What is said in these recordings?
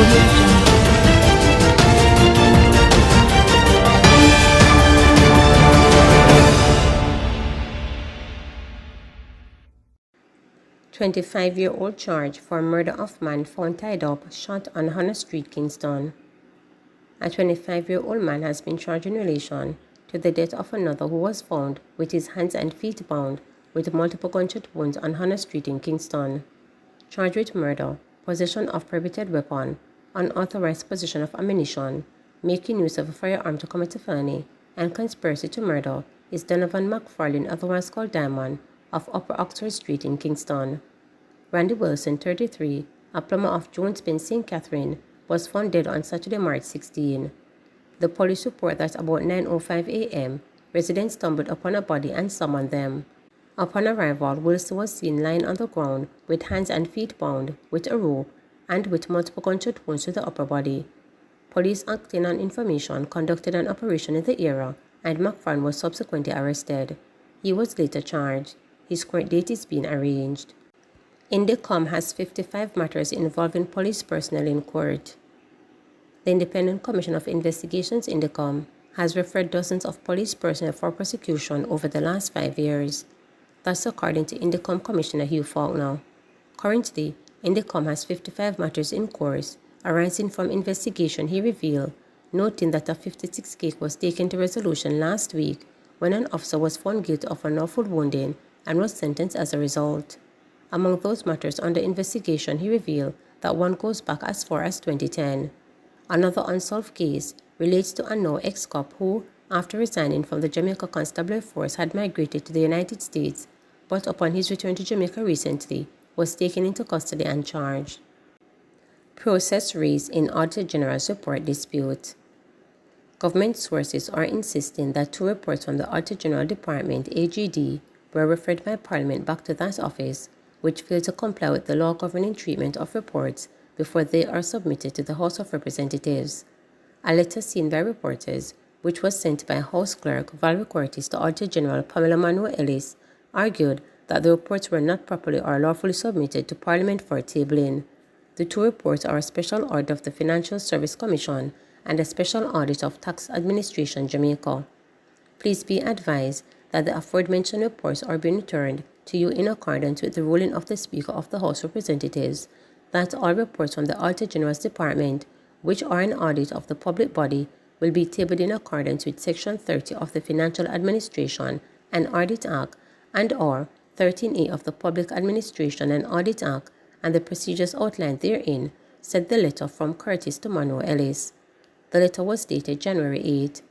Audio Jungle. 25-year-old charged for murder of man found tied up, shot on Hannah Street, Kingston. A 25-year-old man has been charged in relation to the death of another who was found with his hands and feet bound with multiple gunshot wounds on Hannah Street in Kingston. Charged with murder, possession of prohibited weapon, unauthorized possession of ammunition, making use of a firearm to commit a felony, and conspiracy to murder is Donovan McFarlane, otherwise called Diamond, of Upper Oxford Street in Kingston. Randy Wilson, 33, a plumber of Jones Bin, St. Catherine, was found dead on Saturday, March 16. The police report that about 9:05 a.m., residents stumbled upon a body and summoned them. Upon arrival, Wilson was seen lying on the ground with hands and feet bound with a rope and with multiple gunshot wounds to the upper body. Police, acting on information, conducted an operation in the area, and McFarlane was subsequently arrested. He was later charged. His court date is being arranged. DICOM has 55 matters involving police personnel in court. The Independent Commission of Investigations DICOM has referred dozens of police personnel for prosecution over the last 5 years. That's according to DICOM Commissioner Hugh Faulkner. Currently, DICOM has 55 matters in course arising from investigation, he revealed, noting that a 56 case was taken to resolution last week when an officer was found guilty of unlawful wounding and was sentenced as a result. Among those matters under investigation, he revealed that one goes back as far as 2010. Another unsolved case relates to a now ex-cop who, after resigning from the Jamaica Constabulary Force, had migrated to the United States, but upon his return to Jamaica recently, was taken into custody and charged. Process raised in Auditor General's report dispute. Government sources are insisting that 2 reports from the Audit General Department AGD were referred by Parliament back to that office, which fail to comply with the law governing treatment of reports before they are submitted to the House of Representatives. A letter seen by reporters, which was sent by House Clerk Valerie Curtis to Auditor General Pamela Manuel Ellis, argued that the reports were not properly or lawfully submitted to Parliament for tabling. The 2 reports are a special audit of the Financial Service Commission and a special audit of Tax Administration Jamaica. Please be advised that the aforementioned reports are being returned to you in accordance with the ruling of the Speaker of the House of Representatives that all reports from the Auditor General's Department, which are an audit of the public body, will be tabled in accordance with Section 30 of the Financial Administration and Audit Act and/or 13A of the Public Administration and Audit Act and the procedures outlined therein, said the letter from Curtis to Manuel Ellis. The letter was dated January 8.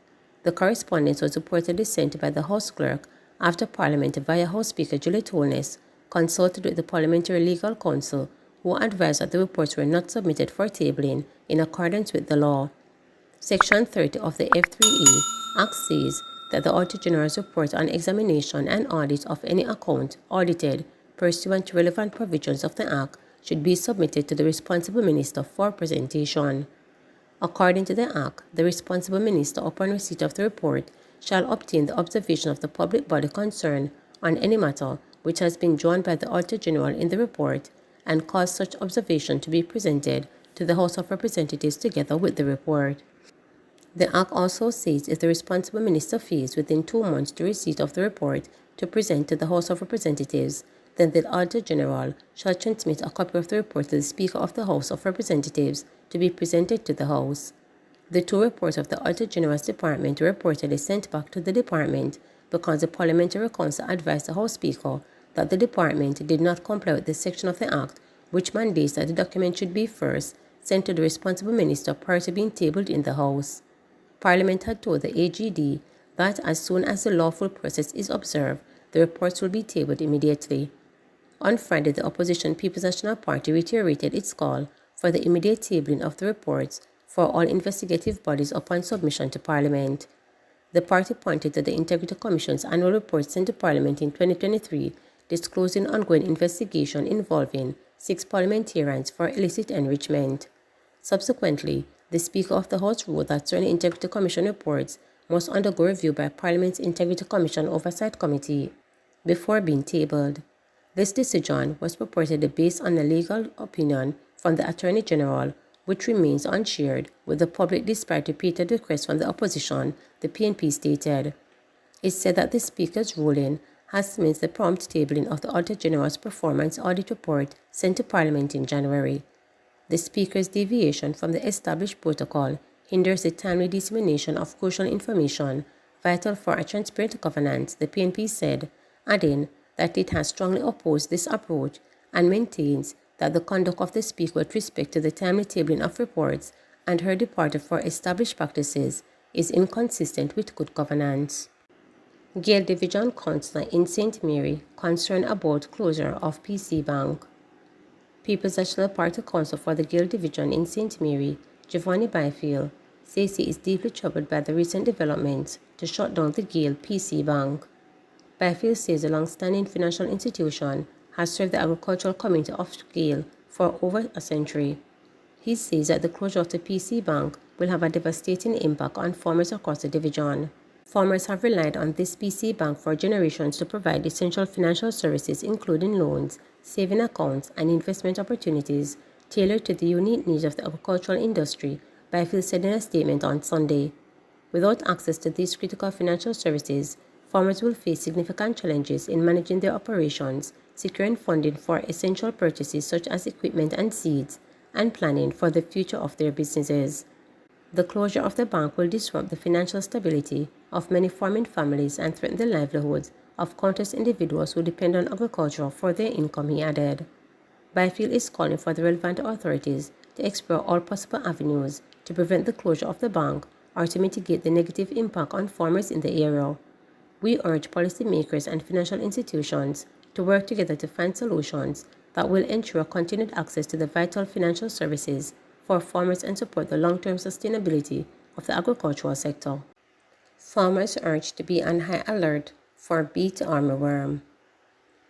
The correspondence was reportedly sent by the House Clerk after Parliament via House Speaker Juliet Holness consulted with the Parliamentary Legal Counsel, who advised that the reports were not submitted for tabling in accordance with the law. Section 30 of the F3A Act says that the Auditor General's report on examination and audit of any account audited pursuant to relevant provisions of the Act should be submitted to the responsible minister for presentation. According to the Act, the responsible minister, upon receipt of the report, shall obtain the observation of the public body concerned on any matter which has been drawn by the Auditor General in the report and cause such observation to be presented to the House of Representatives together with the report. The Act also says if the responsible minister fails within 2 months to receipt of the report to present to the House of Representatives, then the Auditor General shall transmit a copy of the report to the Speaker of the House of Representatives to be presented to the House. The 2 reports of the Auditor General's Department were reportedly sent back to the Department because the Parliamentary Council advised the House Speaker that the Department did not comply with the section of the Act which mandates that the document should be first sent to the responsible minister prior to being tabled in the House. Parliament had told the AGD that as soon as the lawful process is observed, the reports will be tabled immediately. On Friday, the opposition People's National Party reiterated its call for the immediate tabling of the reports for all investigative bodies upon submission to Parliament. The party pointed to the Integrity Commission's annual report sent to Parliament in 2023 disclosing ongoing investigation involving 6 parliamentarians for illicit enrichment. Subsequently, the Speaker of the House ruled that certain Integrity Commission reports must undergo review by Parliament's Integrity Commission Oversight Committee before being tabled. This decision was purportedly based on a legal opinion from the Attorney General, which remains unshared with the public despite repeated requests from the opposition, the PNP stated. It said that the Speaker's ruling has missed the prompt tabling of the Auditor General's performance audit report sent to Parliament in January. The Speaker's deviation from the established protocol hinders the timely dissemination of crucial information vital for a transparent governance, the PNP said, adding that it has strongly opposed this approach and maintains that the conduct of the Speaker with respect to the timely tabling of reports and her departure for established practices is inconsistent with good governance. Gayle Division councillor in St. Mary concerned about closure of PC Bank. People's National Party council for the Gayle Division in St. Mary, Giovanni Byfield, says he is deeply troubled by the recent developments to shut down the Gayle PC Bank. Byfield says the long-standing financial institution has served the agricultural community of Gayle for over a century. He says that the closure of the PC Bank will have a devastating impact on farmers across the division. Farmers have relied on this PC Bank for generations to provide essential financial services including loans, saving accounts, and investment opportunities tailored to the unique needs of the agricultural industry, Byfield said in a statement on Sunday. Without access to these critical financial services, farmers will face significant challenges in managing their operations, securing funding for essential purchases such as equipment and seeds, and planning for the future of their businesses. The closure of the bank will disrupt the financial stability of many farming families and threaten the livelihoods of countless individuals who depend on agriculture for their income, he added. Byfield is calling for the relevant authorities to explore all possible avenues to prevent the closure of the bank or to mitigate the negative impact on farmers in the area. We urge policymakers and financial institutions to work together to find solutions that will ensure continued access to the vital financial services for farmers and support the long-term sustainability of the agricultural sector. Farmers urged to be on high alert for beet armyworm.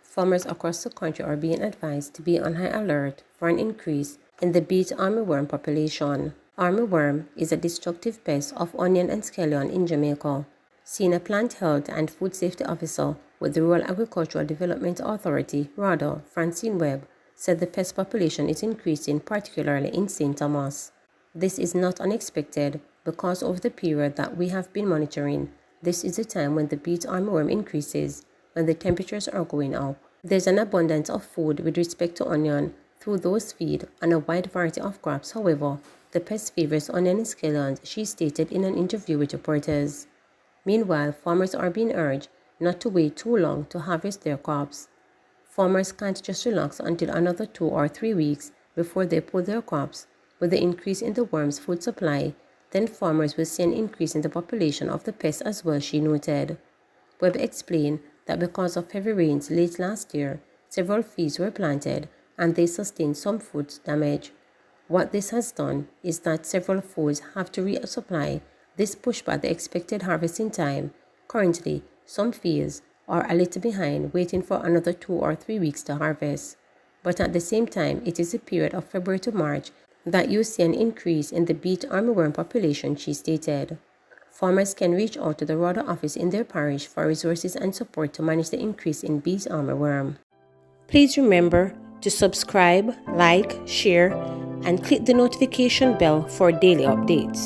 Farmers across the country are being advised to be on high alert for an increase in the beet armyworm population. Armyworm is a destructive pest of onion and scallion in Jamaica. Senior Plant Health and Food Safety Officer with the Rural Agricultural Development Authority, RADA, Francine Webb, said the pest population is increasing, particularly in St. Thomas. This is not unexpected because over the period that we have been monitoring, this is the time when the beet armyworm increases, when the temperatures are going up. There's an abundance of food with respect to onion through those feed on a wide variety of crops. However, the pest favors onion and scallions, she stated in an interview with reporters. Meanwhile, farmers are being urged not to wait too long to harvest their crops. Farmers can't just relax until another 2 or 3 weeks before they pull their crops. With the increase in the worm's food supply, then farmers will see an increase in the population of the pest as well, she noted. Webb explained that because of heavy rains late last year, several fields were planted and they sustained some food damage. What this has done is that several fields have to resupply. This pushed back the expected harvesting time. Currently, some fields are a little behind, waiting for another 2 or 3 weeks to harvest. But at the same time, it is the period of February to March that you see an increase in the beet armyworm population, she stated. Farmers can reach out to the RADA office in their parish for resources and support to manage the increase in beet armyworm. Please remember to subscribe, like, share, and click the notification bell for daily updates.